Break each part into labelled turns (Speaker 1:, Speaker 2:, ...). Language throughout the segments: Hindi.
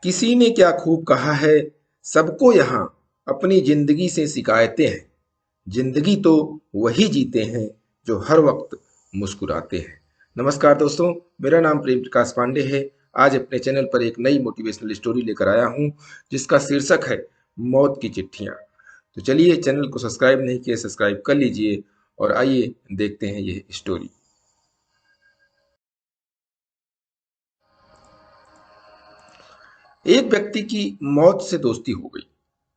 Speaker 1: किसी ने क्या खूब कहा है, सबको यहाँ अपनी जिंदगी से शिकायतें हैं। जिंदगी तो वही जीते हैं जो हर वक्त मुस्कुराते हैं। नमस्कार दोस्तों, मेरा नाम प्रेम प्रकाश पांडे है। आज अपने चैनल पर एक नई मोटिवेशनल स्टोरी लेकर आया हूँ, जिसका शीर्षक है मौत की चिट्ठियाँ। तो चलिए, चैनल को सब्सक्राइब नहीं किए सब्सक्राइब कर लीजिए और आइए देखते हैं ये स्टोरी। एक व्यक्ति की मौत से दोस्ती हो गई,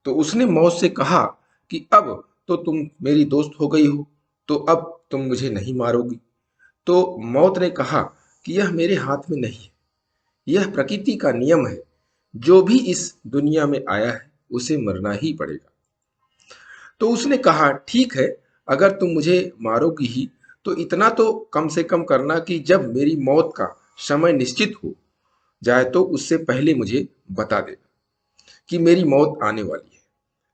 Speaker 1: तो उसने मौत से कहा कि अब तो तुम मेरी दोस्त हो गई हो, तो अब तुम मुझे नहीं मारोगी। तो मौत ने कहा कि यह मेरे हाथ में नहीं है, यह प्रकृति का नियम है। जो भी इस दुनिया में आया है उसे मरना ही पड़ेगा। तो उसने कहा, ठीक है, अगर तुम मुझे मारोगी ही तो इतना तो कम से कम करना कि जब मेरी मौत का समय निश्चित हो जाए तो उससे पहले मुझे बता देना कि मेरी मौत आने वाली है,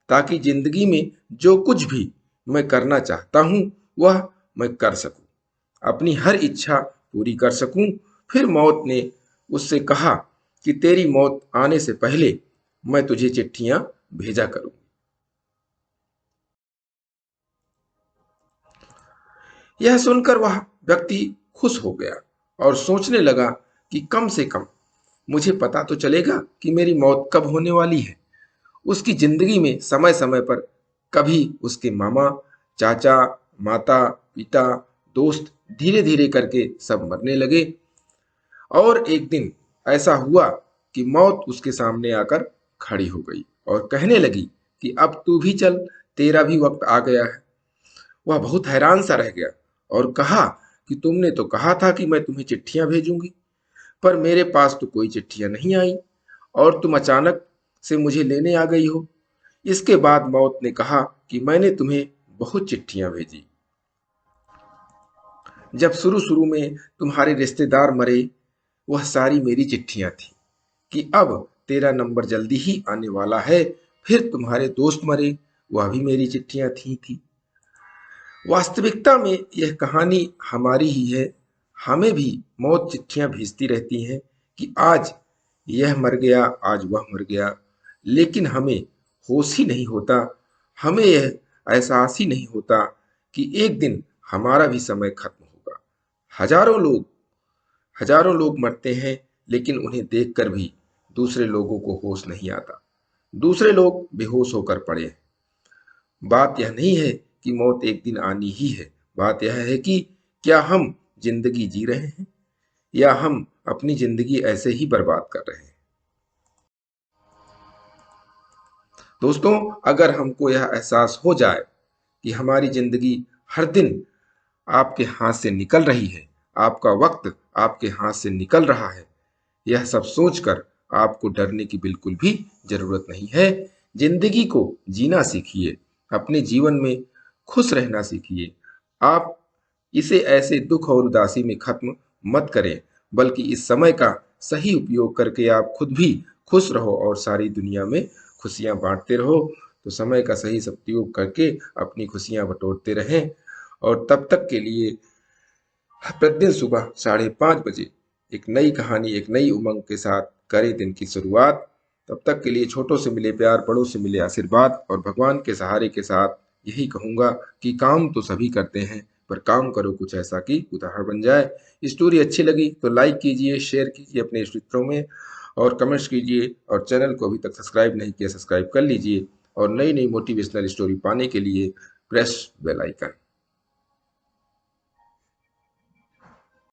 Speaker 1: ताकि जिंदगी में जो कुछ भी मैं करना चाहता हूं वह मैं कर सकूं, अपनी हर इच्छा पूरी कर सकूं। फिर मौत ने उससे कहा कि तेरी मौत आने से पहले मैं तुझे चिट्ठियां भेजा करूं। यह सुनकर वह व्यक्ति खुश हो गया और सोचने लगा कि कम से कम मुझे पता तो चलेगा कि मेरी मौत कब होने वाली है। उसकी जिंदगी में समय समय पर कभी उसके मामा, चाचा, माता, पिता, दोस्त धीरे धीरे करके सब मरने लगे। और एक दिन ऐसा हुआ कि मौत उसके सामने आकर खड़ी हो गई और कहने लगी कि अब तू भी चल, तेरा भी वक्त आ गया है। वह बहुत हैरान सा रह गया और कहा कि तुमने तो कहा था कि मैं तुम्हें चिट्ठियां भेजूंगी, पर मेरे पास तो कोई चिट्ठियां नहीं आई और तुम अचानक से मुझे लेने आ गई हो। इसके बाद मौत ने कहा कि मैंने तुम्हें बहुत चिट्ठियां भेजी। जब शुरू शुरू में तुम्हारे रिश्तेदार मरे, वह सारी मेरी चिट्ठियां थी कि अब तेरा नंबर जल्दी ही आने वाला है। फिर तुम्हारे दोस्त मरे, वह भी मेरी चिट्ठियां थी। वास्तविकता में यह कहानी हमारी ही है। हमें भी मौत चिट्ठियां भेजती रहती हैं कि आज यह मर गया, आज वह मर गया, लेकिन हमें होश ही नहीं होता, हमें यह एहसास ही नहीं होता कि एक दिन हमारा भी समय खत्म होगा। हजारों लोग मरते हैं, लेकिन उन्हें देखकर भी दूसरे लोगों को होश नहीं आता। दूसरे लोग बेहोश होकर पड़े हैं। बात यह नहीं है कि मौत एक दिन आनी ही है, बात यह है कि क्या हम जिंदगी जी रहे हैं या हम अपनी जिंदगी ऐसे ही बर्बाद कर रहे हैं। दोस्तों, अगर हमको यह एहसास हो जाए कि हमारी जिंदगी हर दिन आपके हाथ से निकल रही है, आपका वक्त आपके हाथ से निकल रहा है, यह सब सोचकर आपको डरने की बिल्कुल भी जरूरत नहीं है। जिंदगी को जीना सीखिए, अपने जीवन में खुश रहना सीखिए। आप इसे ऐसे दुख और उदासी में खत्म मत करें, बल्कि इस समय का सही उपयोग करके आप खुद भी खुश रहो और सारी दुनिया में खुशियां बांटते रहो। तो समय का सही सदुपयोग करके अपनी खुशियां बटोरते रहें। और तब तक के लिए प्रतिदिन सुबह 5:30 बजे एक नई कहानी, एक नई उमंग के साथ करें दिन की शुरुआत। तब तक के लिए छोटों से मिले प्यार, बड़ों से मिले आशीर्वाद और भगवान के सहारे के साथ यही कहूंगा कि काम तो सभी करते हैं, पर काम करो कुछ ऐसा कि उदाहरण बन जाए। स्टोरी अच्छी लगी तो लाइक कीजिए, शेयर कीजिए अपने मित्रों में और कमेंट्स कीजिए। और चैनल को अभी तक सब्सक्राइब नहीं किया सब्सक्राइब कर लीजिए और नई नई मोटिवेशनल स्टोरी पाने के लिए प्रेस बेल आइकन।